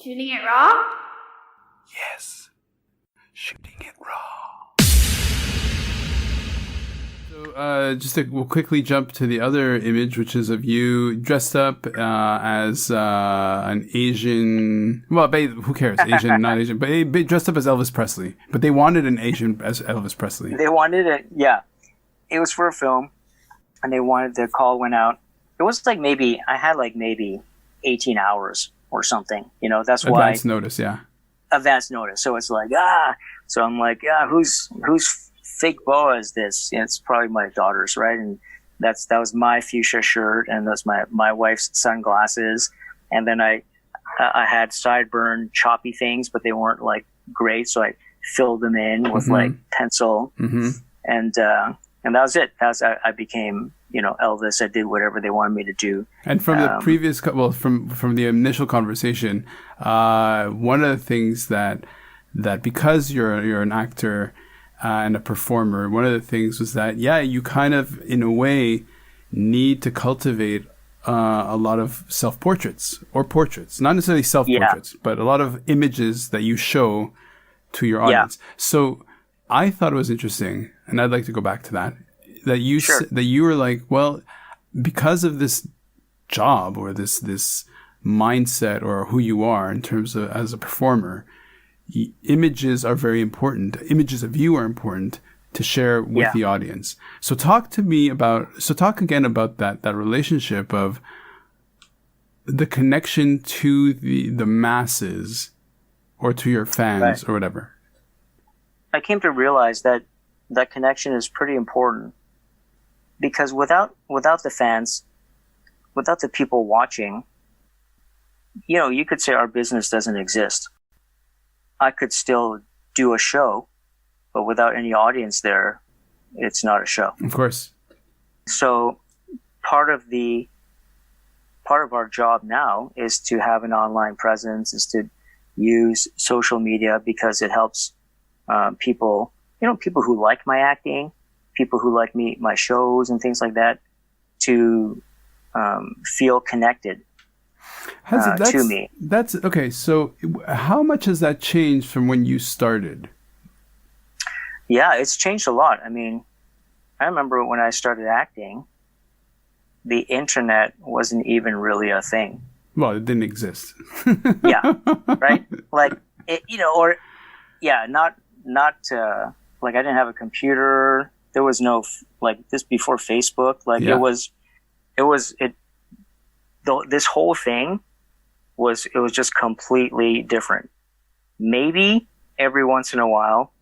Shooting it raw? Yes. Shooting it raw. So we'll quickly jump to the other image, which is of you dressed up as an Asian. Well, who cares? Asian, not Asian, but dressed up as Elvis Presley. But they wanted an Asian as Elvis Presley. They wanted it, yeah. It was for a film, and they wanted, the call went out. It was like maybe 18 hours or something. That's why. Advance notice, yeah. Advance notice. So it's like, So I'm like, whose fake boa is this? It's probably my daughter's, right? And that was my fuchsia shirt, and that's my wife's sunglasses. And then I had sideburn choppy things, but they weren't like great, so I filled them in with like pencil, and that was it. I became Elvis. I did whatever they wanted me to do. And from the previous, from the initial conversation, one of the things that because you're an actor and a performer, one of the things was that you kind of in a way need to cultivate a lot of self-portraits or portraits, not necessarily self-portraits, but a lot of images that you show to your audience. So I thought it was interesting, and I'd like to go back to that you were like, well, because of this job or this mindset or who you are in terms of as a performer, images are very important. Images of you are important to share with the audience. So talk again about that relationship of the connection to the masses or to your fans or whatever. I came to realize that connection is pretty important, because without the fans, without the people watching, you could say our business doesn't exist. I could still do a show, but without any audience there, it's not a show. Of course. So part of our job now is to have an online presence, is to use social media, because it helps people, people who like my acting, people who like my shows and things like that, to feel connected to me. That's okay. So how much has that changed from when you started? Yeah, it's changed a lot. I mean, I remember when I started acting, the internet wasn't even really a thing. Well, it didn't exist. Yeah, right? Like, not like I didn't have a computer. There was no, like, this before Facebook. Like, this whole thing was just completely different. Maybe every once in a while,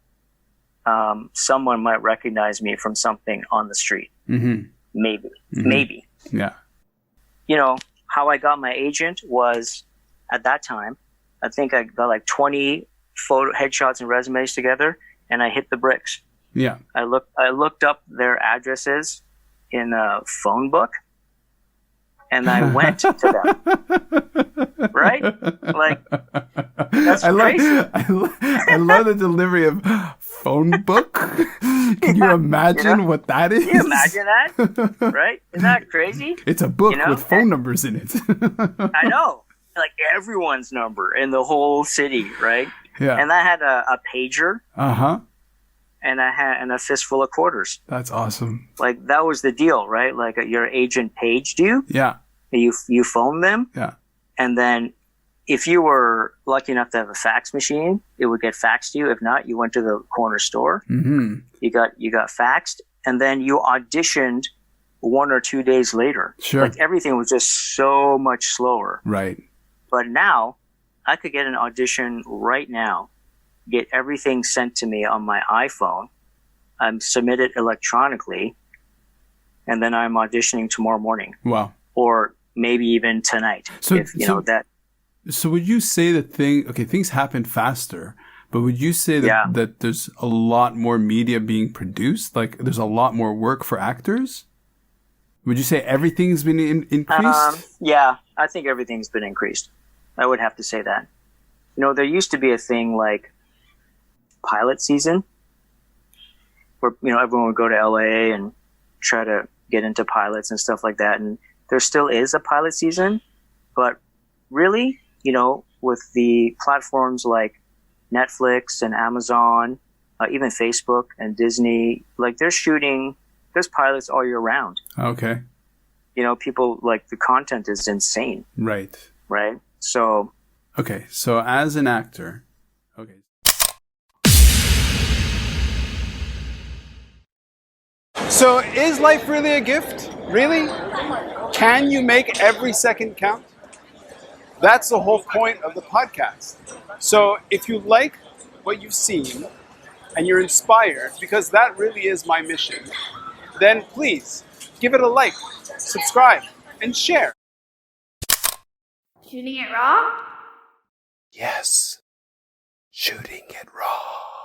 someone might recognize me from something on the street. Maybe. Maybe. Yeah. How I got my agent was, at that time, I think I got like 20 headshots and resumes together, and I hit the bricks. Yeah. I looked up their addresses in a phone book, and I went to them. Right? Like, that's crazy. I love the delivery of phone book. Can you imagine what that is? Can you imagine that? Right? Isn't that crazy? It's a book with phone numbers in it. I know. Like everyone's number in the whole city, right? Yeah. And I had a pager. Uh-huh. And I had a fistful of quarters. That's awesome. Like, that was the deal, right? Like, your agent paged you. Yeah. You phoned them. Yeah. And then if you were lucky enough to have a fax machine, it would get faxed to you. If not, you went to the corner store. Mm-hmm. You got faxed, and then you auditioned 1 or 2 days later. Sure. Like, everything was just so much slower. Right. But now I could get an audition right now, get everything sent to me on my iPhone. I'm submitted electronically, and then I'm auditioning tomorrow morning. Wow. Or maybe even tonight. So would you say that things happen faster, but would you say that there's a lot more media being produced? Like, there's a lot more work for actors? Would you say everything's been increased? Yeah, I think everything's been increased. I would have to say that. There used to be a thing like pilot season, where everyone would go to LA and try to get into pilots and stuff like that, and there still is a pilot season, but really, with the platforms like Netflix and Amazon, even Facebook and Disney, like there's pilots all year round. Okay. People, like, the content is insane. Right. Right. So. Okay. So as an actor, okay. So is life really a gift? Really? Can you make every second count? That's the whole point of the podcast. So if you like what you've seen and you're inspired, because that really is my mission, then please give it a like, subscribe, and share. Shooting it raw? Yes, shooting it raw.